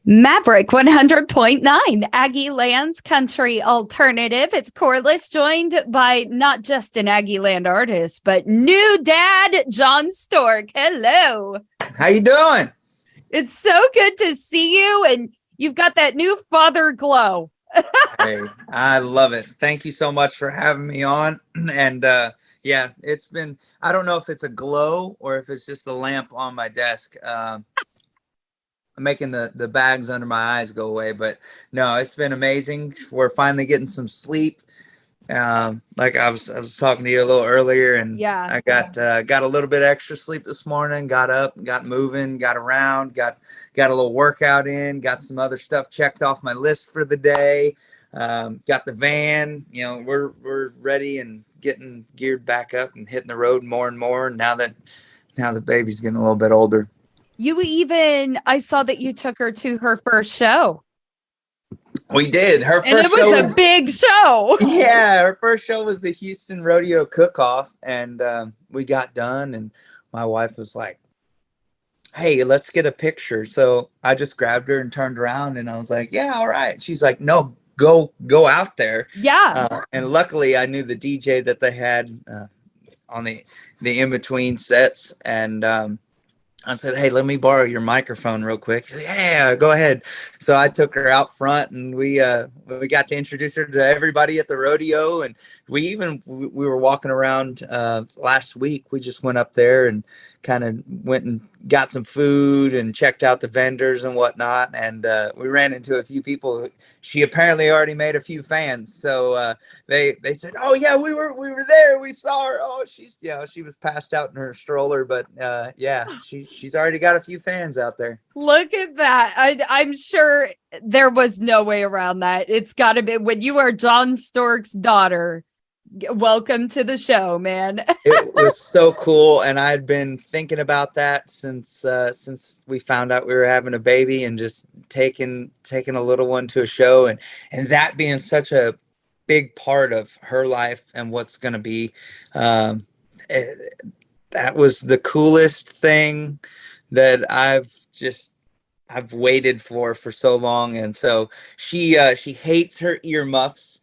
Maverick 100.9, Aggieland's country alternative. It's Corliss, joined by not just an Aggieland artist, but new dad, Jon Stork. Hello. How you doing? It's so good to see you, and you've got that new father glow. Hey, I love it. Thank you so much for having me on. And yeah, it's been, I don't know if it's a glow or if it's just the lamp on my desk. Making the bags under my eyes go away, but no, it's been amazing. We're finally getting some sleep. Like I was talking to you a little earlier, and Yeah, I got a little bit extra sleep this morning. Got up, got moving, got around, got a little workout in, got some other stuff checked off my list for the day. Got the van. You know, we're ready and getting geared back up and hitting the road more and more. Now that the baby's getting a little bit older. I saw that you took her to her first show. We did. Her and first it was a big show. Yeah, her first show was the Houston Rodeo Cook-Off, and we got done, and my wife was like, "Hey, let's get a picture." So I just grabbed her and turned around, and I was like, "Yeah, all right." She's like, "No, go out there." Yeah. And luckily, I knew the DJ that they had on the in between sets, and I said, "Hey, let me borrow your microphone real quick." She's like, "Yeah, go ahead." So I took her out front, and we got to introduce her to everybody at the rodeo. And we were walking around last week. We just went up there and kind of went and got some food and checked out the vendors and whatnot. And we ran into a few people. She apparently already made a few fans. So they said, "Oh yeah, we were there. We saw her. Oh, she was passed out in her stroller, but yeah, she's already got a few fans out there." Look at that. I'm sure there was no way around that. It's got to be when you are Jon Stork's daughter. Welcome to the show, man. It was so cool, and I'd been thinking about that since we found out we were having a baby, and just taking a little one to a show, and that being such a big part of her life and what's going to be. That was the coolest thing that I've waited for so long. And so she hates her earmuffs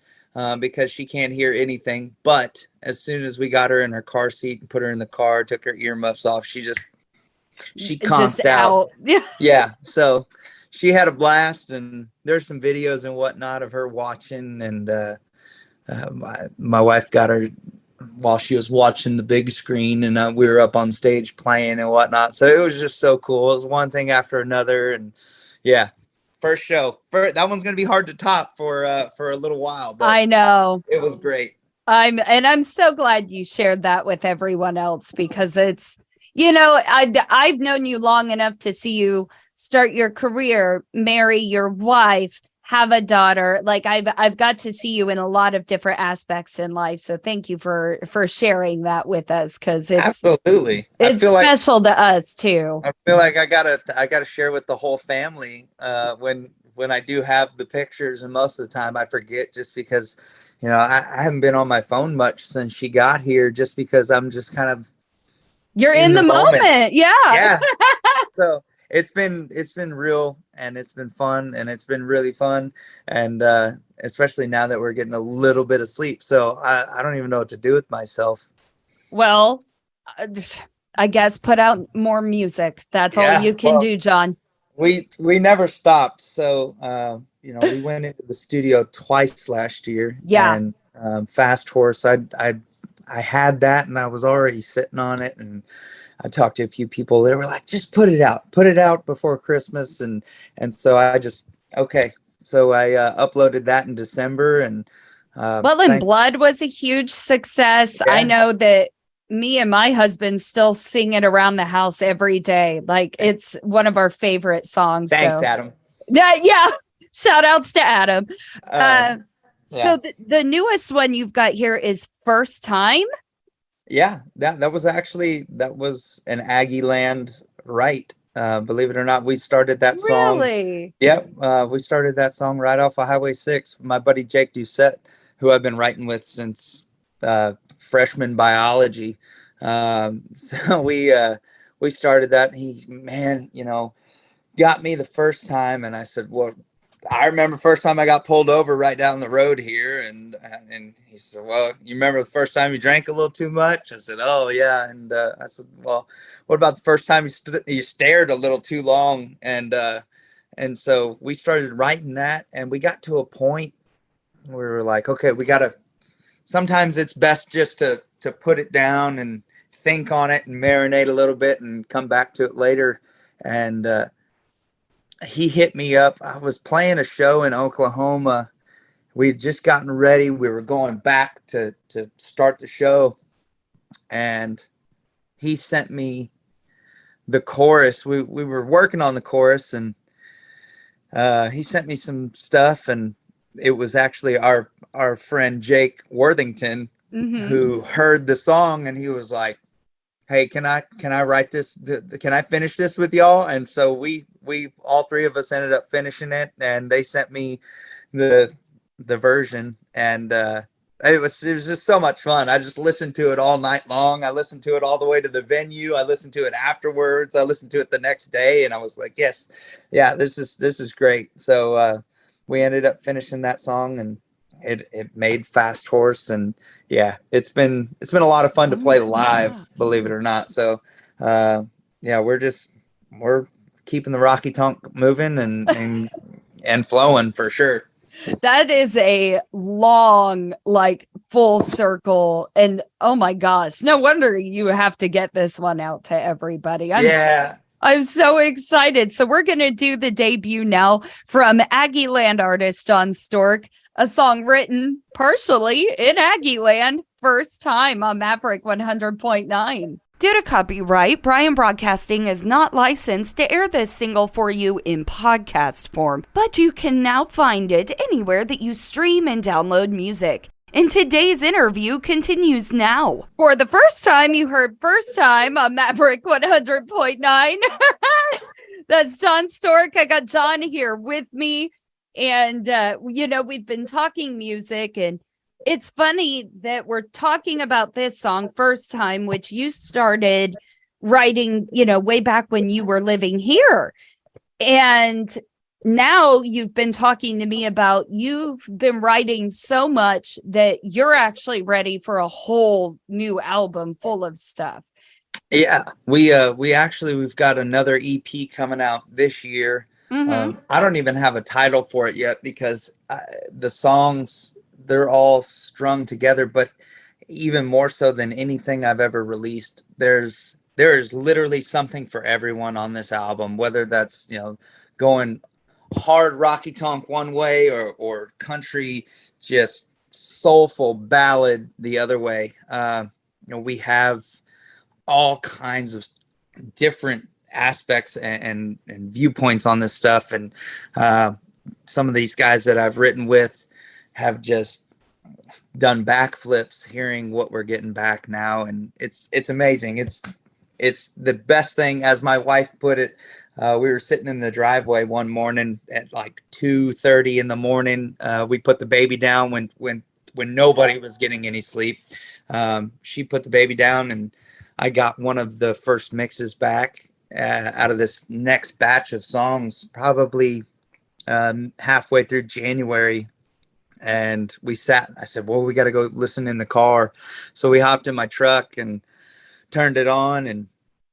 because she can't hear anything. But as soon as we got her in her car seat and put her in the car, took her earmuffs off, she conked out. Yeah. So she had a blast, and there's some videos and whatnot of her watching. And my wife got her while she was watching the big screen, and we were up on stage playing and whatnot. So it was just so cool. It was one thing after another, and yeah. First show. That one's going to be hard to top for a little while. But I know. It was great. I'm so glad you shared that with everyone else, because it's, I've known you long enough to see you start your career, marry your wife, have a daughter. Like I've got to see you in a lot of different aspects in life. So thank you for sharing that with us, because it's absolutely, it's special to us too. I feel like I gotta share with the whole family when I do have the pictures, and most of the time I forget, just because I haven't been on my phone much since she got here, just because I'm just kind of you're in the moment. Yeah. So it's been real, and it's been fun, and it's been really fun. And especially now that we're getting a little bit of sleep. So I don't even know what to do with myself. Well, I guess put out more music. That's all you can do, Jon. We never stopped. So, we went into the studio twice last year. Yeah. And Fast Horse, I had that, and I was already sitting on it, and I talked to a few people. They were like, "Just put it out before Christmas." And so I just, okay. So I uploaded that in December, and Well in Blood was a huge success. Yeah. I know that me and my husband still sing it around the house every day. Like, it's one of our favorite songs. Thanks, Adam. Yeah. Shout outs to Adam. So the newest one you've got here is First Time. Yeah, that was an Aggieland right. Believe it or not, we started that song. Really? Yep. We started that song right off of Highway 6. My buddy Jake Doucette, who I've been writing with since freshman biology. So we started that. got me the first time, and I said, well, I remember the first time I got pulled over right down the road here, and he said, well, you remember the first time you drank a little too much? I said, oh yeah. And I said, well, what about the first time you stared a little too long? And so we started writing that, and we got to a point where we were like, okay, we gotta. Sometimes it's best just to put it down and think on it and marinate a little bit and come back to it later. And he hit me up. I was playing a show in Oklahoma. We had just gotten ready. We were going back to start the show, and he sent me the chorus. We were working on the chorus, and he sent me some stuff, and it was actually our friend Jake Worthington who heard the song, and he was like, hey, can I write this? Can I finish this with y'all? And so we all three of us ended up finishing it, and they sent me the version, and it was just so much fun. I just listened to it all night long. I listened to it all the way to the venue. I listened to it afterwards. I listened to it the next day, and I was like, yes, yeah, this is great. So we ended up finishing that song, and it made Fast Horse, and yeah, it's been a lot of fun to play live, believe it or not. So yeah, we're keeping the Rocky Tonk moving and flowing for sure. That is a long, like, full circle. And oh my gosh, no wonder you have to get this one out to everybody. I'm so excited. So we're going to do the debut now from Aggieland artist Jon Stork, a song written partially in Aggieland, first time on Maverick 100.9. Due to copyright, Brian Broadcasting is not licensed to air this single for you in podcast form, but you can now find it anywhere that you stream and download music. And today's interview continues now. For the first time, you heard first time on Maverick 100.9. That's Jon Stork. I got Jon here with me. And, we've been talking music, and it's funny that we're talking about this song first time, which you started writing, way back when you were living here. And now you've been talking to me about you've been writing so much that you're actually ready for a whole new album full of stuff. Yeah, we've got another EP coming out this year. I don't even have a title for it yet because the songs, they're all strung together, but even more so than anything I've ever released, there is literally something for everyone on this album, whether that's, going hard Rocky Tonk one way or country, just soulful ballad the other way. We have all kinds of different aspects and viewpoints on this stuff. And some of these guys that I've written with have just done backflips hearing what we're getting back now. And it's amazing. It's the best thing, as my wife put it. We were sitting in the driveway one morning at like 2:30 in the morning. We put the baby down when nobody was getting any sleep. She put the baby down, and I got one of the first mixes back out of this next batch of songs, probably halfway through January. And we sat, I said, well, we got to go listen in the car. So we hopped in my truck and turned it on, and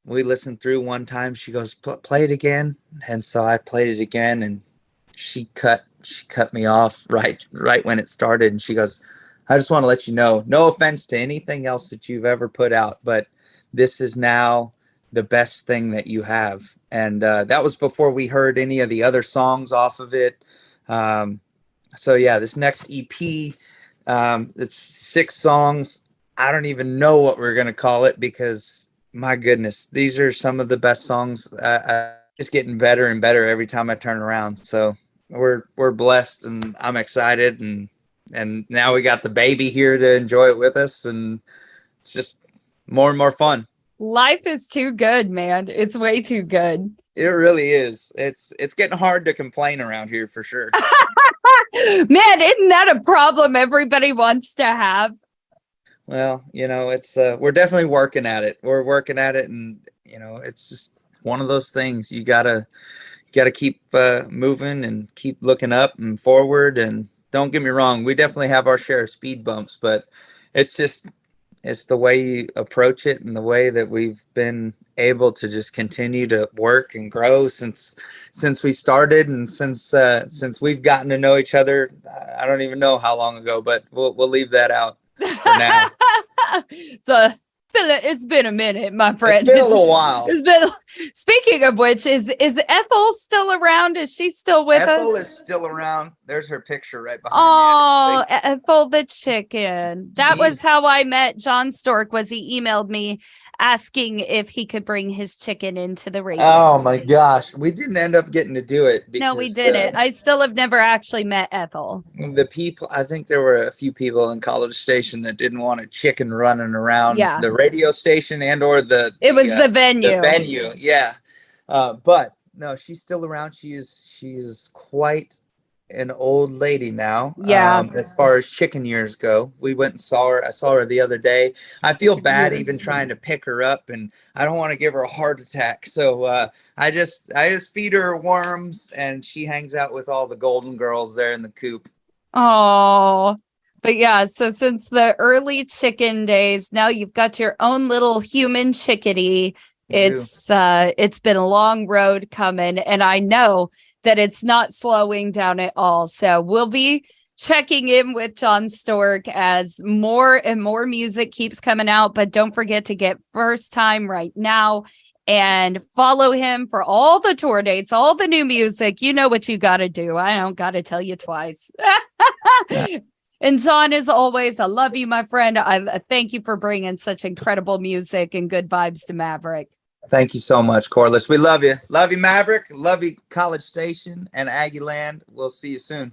we listened through one time. She goes, play it again. And so I played it again, and she cut me off right when it started. And she goes, I just want to let you know, no offense to anything else that you've ever put out, but this is now the best thing that you have. And that was before we heard any of the other songs off of it. So yeah, this next EP, it's 6 songs. I don't even know what we're going to call it because, my goodness, these are some of the best songs. It's getting better and better every time I turn around. So we're blessed, and I'm excited. And now we got the baby here to enjoy it with us, and it's just more and more fun. Life is too good, man. It's way too good. It really is. It's getting hard to complain around here for sure. Man, isn't that a problem everybody wants to have? Well, it's we're definitely working at it. We're working at it, and it's just one of those things. You gotta got to keep moving and keep looking up and forward. And don't get me wrong, we definitely have our share of speed bumps, but it's just, it's the way you approach it and the way that we've been able to just continue to work and grow since we started, and since we've gotten to know each other. I don't even know how long ago, but we'll leave that out for now. It's been a minute, my friend. It's been a little while. It's been. Speaking of which, is Ethel still around? Is she still with us? Ethel is still around. There's her picture right behind me. Oh, Ethel the chicken. That was how I met Jon Stork. Was he emailed me asking if he could bring his chicken into the radio. Oh my gosh, we didn't end up getting to do it. No, we didn't. I still have never actually met Ethel. The people, I think there were a few people in College Station that didn't want a chicken running around the radio station and or the venue. The venue, yeah. But no, she's still around. She's quite an old lady now. Yeah. As far as chicken years go, we went and saw her. I saw her the other day. I feel bad even trying to pick her up, and I don't want to give her a heart attack. So I just feed her worms, and she hangs out with all the golden girls there in the coop. Oh, but yeah. So since the early chicken days, now you've got your own little human chickadee. It's been a long road coming, and I know that it's not slowing down at all. So we'll be checking in with Jon Stork as more and more music keeps coming out. But don't forget to get First Time right now and follow him for all the tour dates, all the new music. You know what you got to do. I don't got to tell you twice. And Jon, as always, I love you, my friend. I thank you for bringing such incredible music and good vibes to Maverick. Thank you so much, Corliss. We love you. Love you, Maverick. Love you, College Station and Aggieland. We'll see you soon.